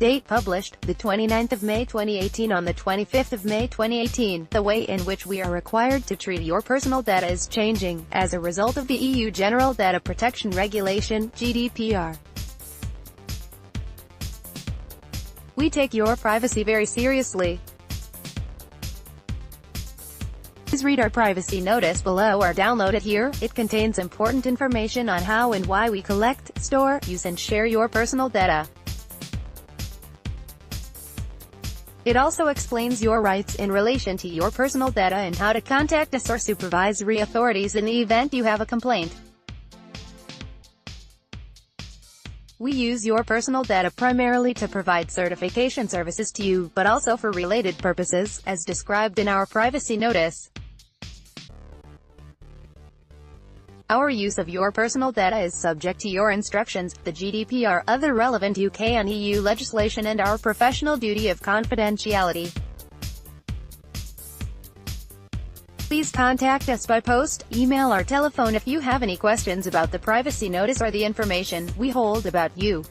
Date published, the 29th of May 2018. On the 25th of May 2018, the way in which we are required to treat your personal data is changing, as a result of the EU General Data Protection Regulation, GDPR. We take your privacy very seriously. Please read our privacy notice below or download it here. It contains important information on how and why we collect, store, use and share your personal data. It also explains your rights in relation to your personal data and how to contact us or supervisory authorities in the event you have a complaint. We use your personal data primarily to provide certification services to you, but also for related purposes, as described in our privacy notice. Our use of your personal data is subject to your instructions, the GDPR, other relevant UK and EU legislation and our professional duty of confidentiality. Please contact us by post, email or telephone if you have any questions about the privacy notice or the information we hold about you.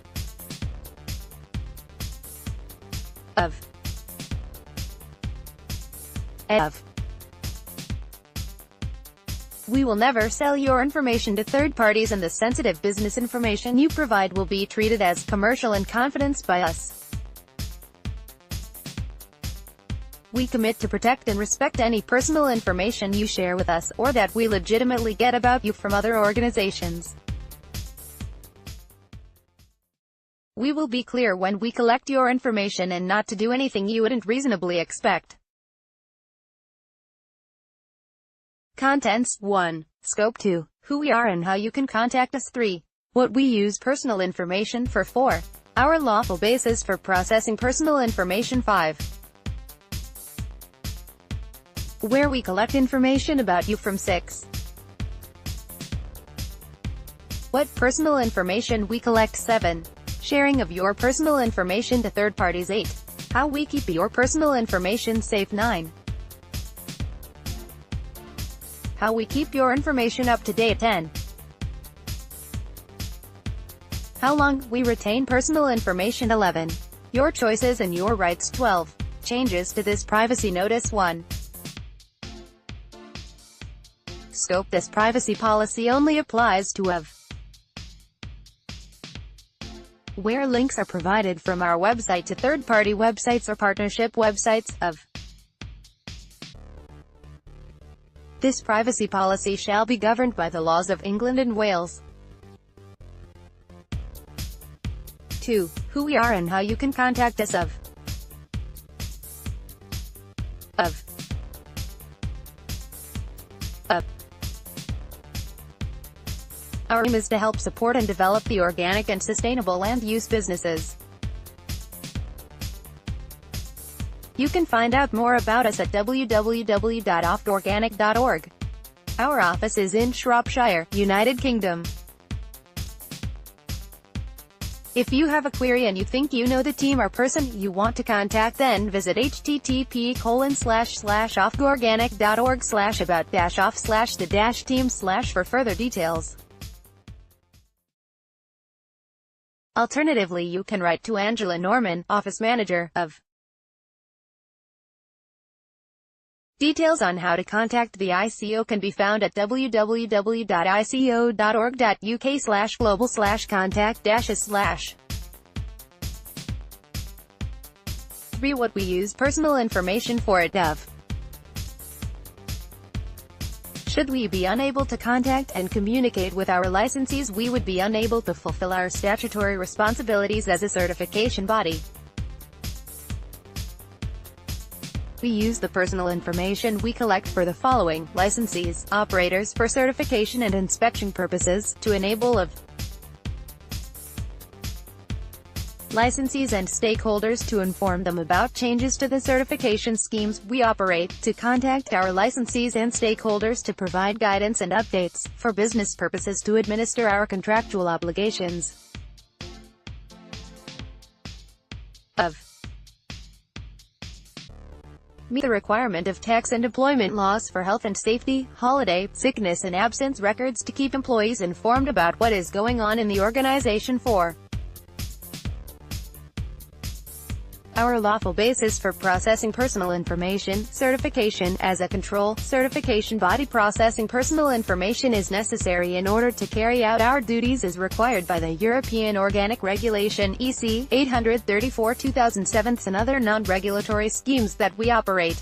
We will never sell your information to third parties, and the sensitive business information you provide will be treated as commercial in confidence by us. We commit to protect and respect any personal information you share with us, or that we legitimately get about you from other organizations. We will be clear when we collect your information and not to do anything you wouldn't reasonably expect. Contents. 1. Scope. 2. Who we are and how you can contact us. 3. What we use personal information for. 4. Our lawful basis for processing personal information. 5. Where we collect information about you from. 6. What personal information we collect. 7. Sharing of your personal information to third parties. 8. How we keep your personal information safe. 9. How we keep your information up to date. 10. How long we retain personal information. 11. Your choices and your rights. 12. Changes to this privacy notice. 1. Scope. This privacy policy only applies to where links are provided from our website to third-party websites or partnership websites. This privacy policy shall be governed by the laws of England and Wales. 2. Who we are and how you can contact us. Our aim is to help support and develop the organic and sustainable land-use businesses. You can find out more about us at www.ofandorganic.org. Our office is in Shropshire, United Kingdom. If you have a query and you think you know the team or person you want to contact, then visit http://ofandorganic.org/about-off/the-team/ for further details. Alternatively, you can write to Angela Norman, Office Manager, Details on how to contact the ICO can be found at www.ico.org.uk/global/contact-us/. 3. What we use personal information for. Should we be unable to contact and communicate with our licensees, we would be unable to fulfill our statutory responsibilities as a certification body. We use the personal information we collect for the following: licensees, operators, for certification and inspection purposes, to enable licensees and stakeholders to inform them about changes to the certification schemes we operate, to contact our licensees and stakeholders to provide guidance and updates, for business purposes to administer our contractual obligations. Meet the requirement of tax and employment laws for health and safety, holiday, sickness and absence records to keep employees informed about what is going on in the organization. 4. Our lawful basis for processing personal information, certification, as a control, certification body processing personal information is necessary in order to carry out our duties as required by the European Organic Regulation, EC, 834/2007 and other non-regulatory schemes that we operate.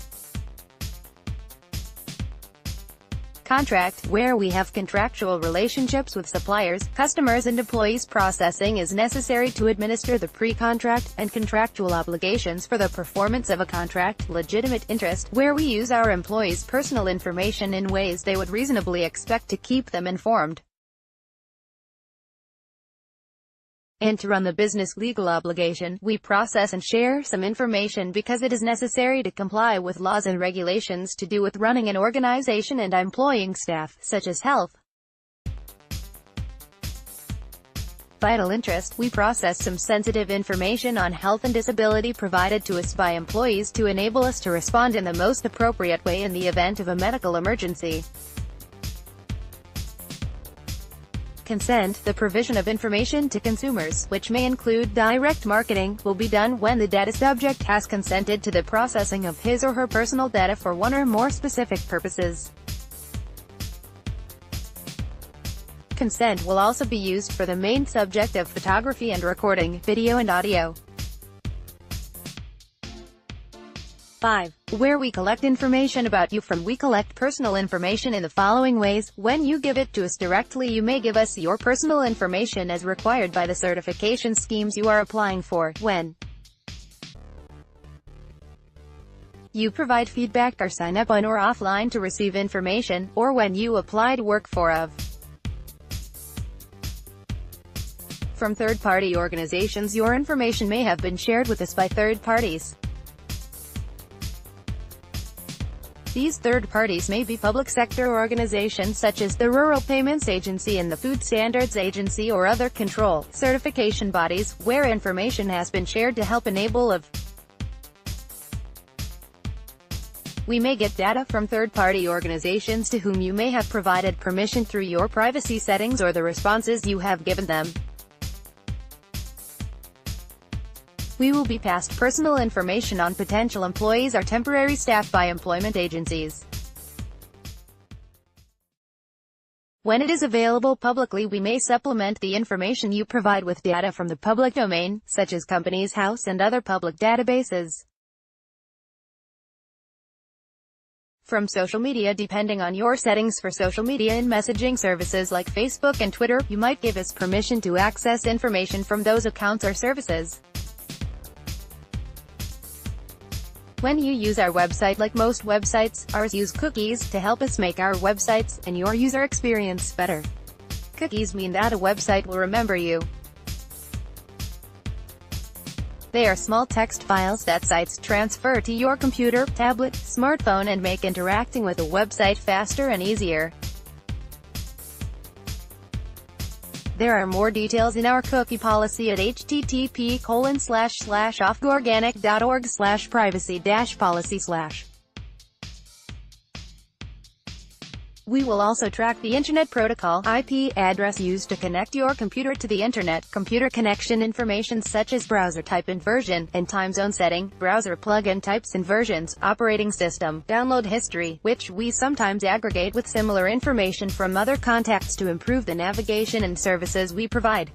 Contract, where we have contractual relationships with suppliers, customers and employees. Processing is necessary to administer the pre-contract and contractual obligations for the performance of a contract. Legitimate interest, where we use our employees' personal information in ways they would reasonably expect to keep them informed and to run the business. Legal obligation, we process and share some information because it is necessary to comply with laws and regulations to do with running an organization and employing staff, such as health. Vital interest, we process some sensitive information on health and disability provided to us by employees to enable us to respond in the most appropriate way in the event of a medical emergency. Consent, the provision of information to consumers, which may include direct marketing, will be done when the data subject has consented to the processing of his or her personal data for one or more specific purposes. Consent will also be used for the main subject of photography and recording, video and audio. 5. Where we collect information about you from. We collect personal information in the following ways. When you give it to us directly, you may give us your personal information as required by the certification schemes you are applying for. When you provide feedback or sign up on or offline to receive information, or when you apply to work for from third-party organizations. Your information may have been shared with us by third parties. These third parties may be public sector organizations such as the Rural Payments Agency and the Food Standards Agency, or other control, certification bodies, where information has been shared to help enable We may get data from third-party organizations to whom you may have provided permission through your privacy settings or the responses you have given them. We will be passed personal information on potential employees or temporary staff by employment agencies. When it is available publicly, we may supplement the information you provide with data from the public domain, such as companies' house and other public databases. From social media, depending on your settings for social media and messaging services like Facebook and Twitter, you might give us permission to access information from those accounts or services. When you use our website, like most websites, ours use cookies to help us make our websites and your user experience better. Cookies mean that a website will remember you. They are small text files that sites transfer to your computer, tablet, smartphone and make interacting with a website faster and easier. There are more details in our cookie policy at http://offgorganic.org/privacy-policy/. We will also track the Internet Protocol (IP) address used to connect your computer to the Internet, computer connection information such as browser type and version, and time zone setting, browser plugin types and versions, operating system, download history, which we sometimes aggregate with similar information from other contacts to improve the navigation and services we provide.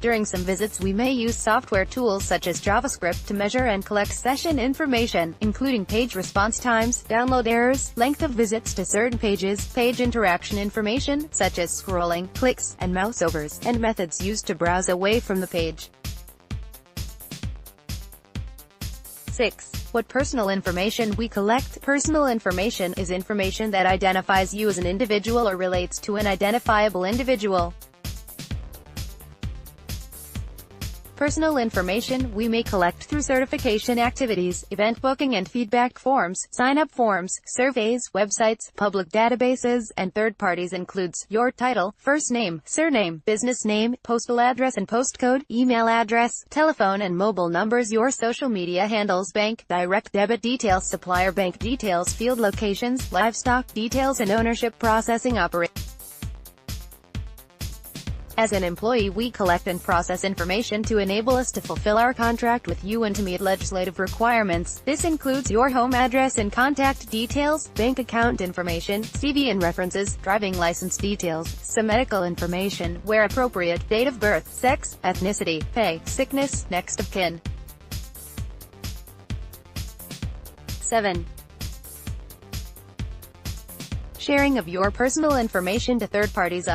During some visits we may use software tools such as JavaScript to measure and collect session information, including page response times, download errors, length of visits to certain pages, page interaction information, such as scrolling, clicks, and mouse overs, and methods used to browse away from the page. 6. What personal information we collect? Personal information is information that identifies you as an individual or relates to an identifiable individual. Personal information we may collect through certification activities, event booking and feedback forms, sign-up forms, surveys, websites, public databases, and third parties includes your title, first name, surname, business name, postal address and postcode, email address, telephone and mobile numbers, your social media handles, bank, direct debit details, supplier bank details, field locations, livestock details and ownership processing operation. As an employee, we collect and process information to enable us to fulfill our contract with you and to meet legislative requirements. This includes your home address and contact details, bank account information, CV and references, driving license details, some medical information, where appropriate, date of birth, sex, ethnicity, pay, sickness, next of kin. 7. Sharing of your personal information to third parties.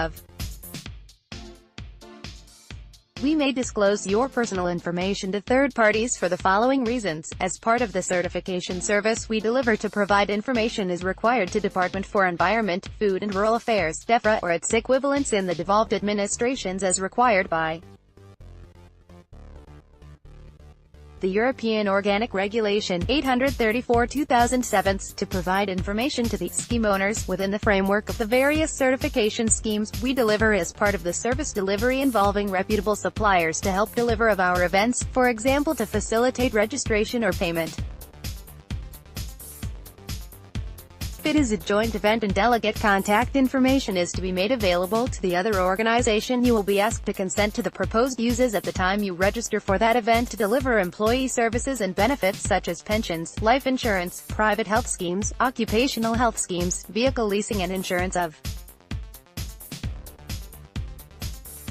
We may disclose your personal information to third parties for the following reasons. As part of the certification service we deliver to provide information is required to Department for Environment, Food and Rural Affairs, DEFRA, or its equivalents in the devolved administrations as required by the European Organic Regulation 834/2007 to provide information to the scheme owners within the framework of the various certification schemes we deliver as part of the service delivery involving reputable suppliers to help deliver of our events, for example to facilitate registration or payment. If it is a joint event and delegate contact information is to be made available to the other organization, you will be asked to consent to the proposed uses at the time you register for that event to deliver employee services and benefits such as pensions, life insurance, private health schemes, occupational health schemes, vehicle leasing and insurance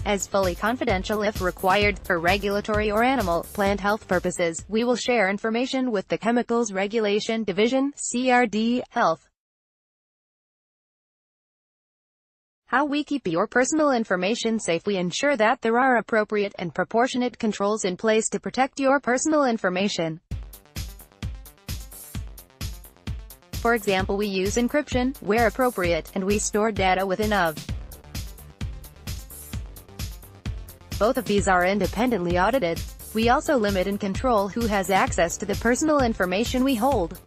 as fully confidential if required. For regulatory or animal, plant health purposes, we will share information with the Chemicals Regulation Division, CRD, Health. How we keep your personal information safe. We ensure that there are appropriate and proportionate controls in place to protect your personal information. For example, we use encryption, where appropriate, and we store data within both of these are independently audited. We also limit and control who has access to the personal information we hold.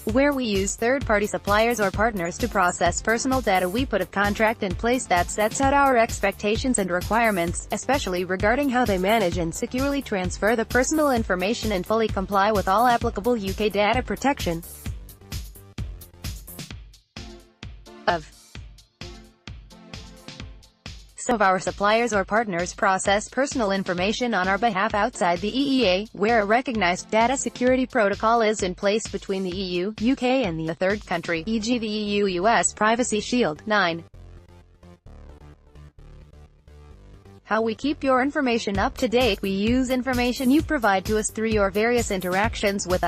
Where we use third-party suppliers or partners to process personal data, we put a contract in place that sets out our expectations and requirements, especially regarding how they manage and securely transfer the personal information and fully comply with all applicable UK data protection. Some of our suppliers or partners process personal information on our behalf outside the EEA, where a recognized data security protocol is in place between the EU, UK and the third country, e.g. the EU-US Privacy Shield. 9. How we keep your information up to date. We use information you provide to us through your various interactions with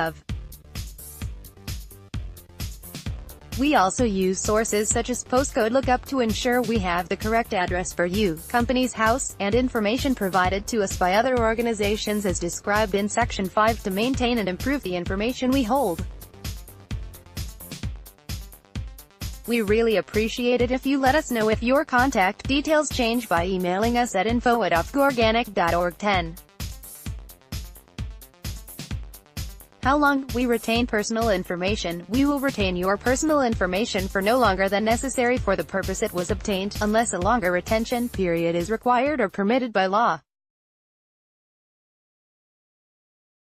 We also use sources such as postcode lookup to ensure we have the correct address for you, company's house, and information provided to us by other organizations as described in Section 5 to maintain and improve the information we hold. We really appreciate it if you let us know if your contact details change by emailing us at info@ofgorganic.org. 10. How long we retain personal information. We will retain your personal information for no longer than necessary for the purpose it was obtained, unless a longer retention period is required or permitted by law.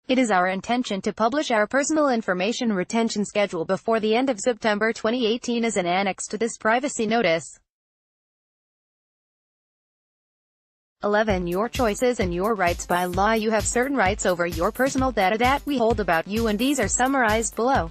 It is our intention to publish our personal information retention schedule before the end of September 2018 as an annex to this privacy notice. 11. Your choices and your rights. By law you have certain rights over your personal data that we hold about you, and these are summarized below.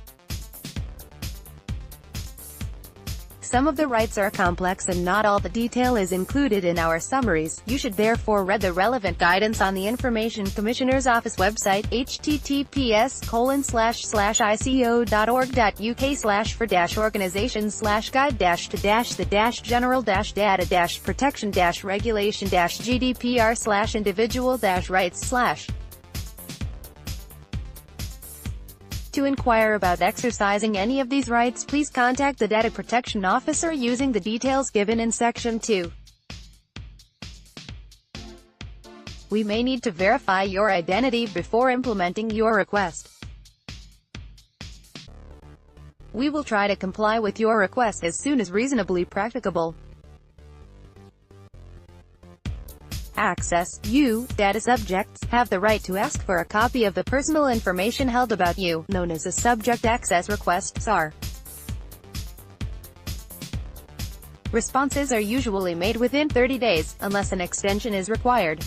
Some of the rights are complex and not all the detail is included in our summaries. You should therefore read the relevant guidance on the Information Commissioner's Office website, https://ico.uk/for-organization/guide-to-the-general-data-protection-regulation-GDPR/individual-rights/. To inquire about exercising any of these rights, please contact the Data Protection Officer using the details given in Section 2. We may need to verify your identity before implementing your request. We will try to comply with your request as soon as reasonably practicable. Access. You, data subjects, have the right to ask for a copy of the personal information held about you, known as a Subject Access Request, SAR. Responses are usually made within 30 days, unless an extension is required.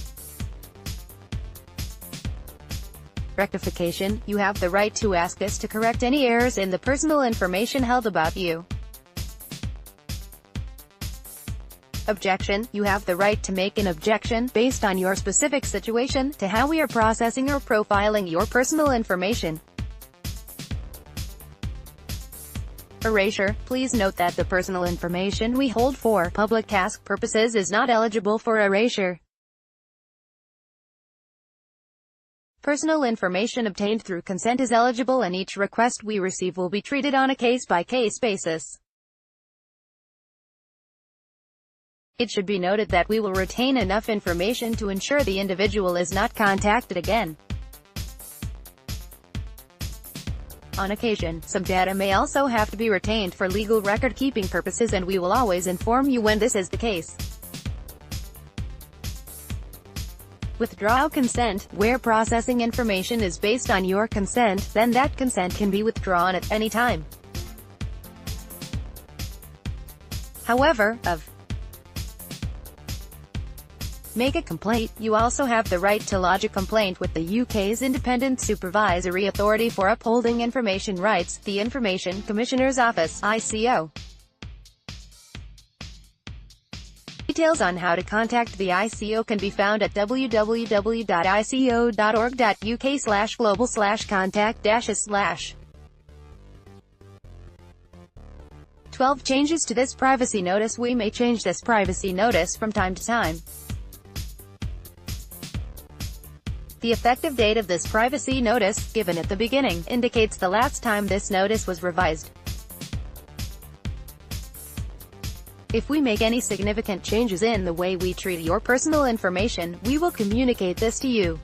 Rectification: you have the right to ask us to correct any errors in the personal information held about you. Objection: you have the right to make an objection, based on your specific situation, to how we are processing or profiling your personal information. Erasure: please note that the personal information we hold for public task purposes is not eligible for erasure. Personal information obtained through consent is eligible, and each request we receive will be treated on a case-by-case basis. It should be noted that we will retain enough information to ensure the individual is not contacted again. On occasion, some data may also have to be retained for legal record-keeping purposes, and we will always inform you when this is the case. Withdraw consent: where processing information is based on your consent, then that consent can be withdrawn at any time. However, make a complaint, you also have the right to lodge a complaint with the UK's Independent Supervisory Authority for Upholding Information Rights, the Information Commissioner's Office, ICO. Details on how to contact the ICO can be found at www.ico.org.uk/global/contact-us/. 12 changes to this privacy notice. We may change this privacy notice from time to time. The effective date of this privacy notice, given at the beginning, indicates the last time this notice was revised. If we make any significant changes in the way we treat your personal information, we will communicate this to you.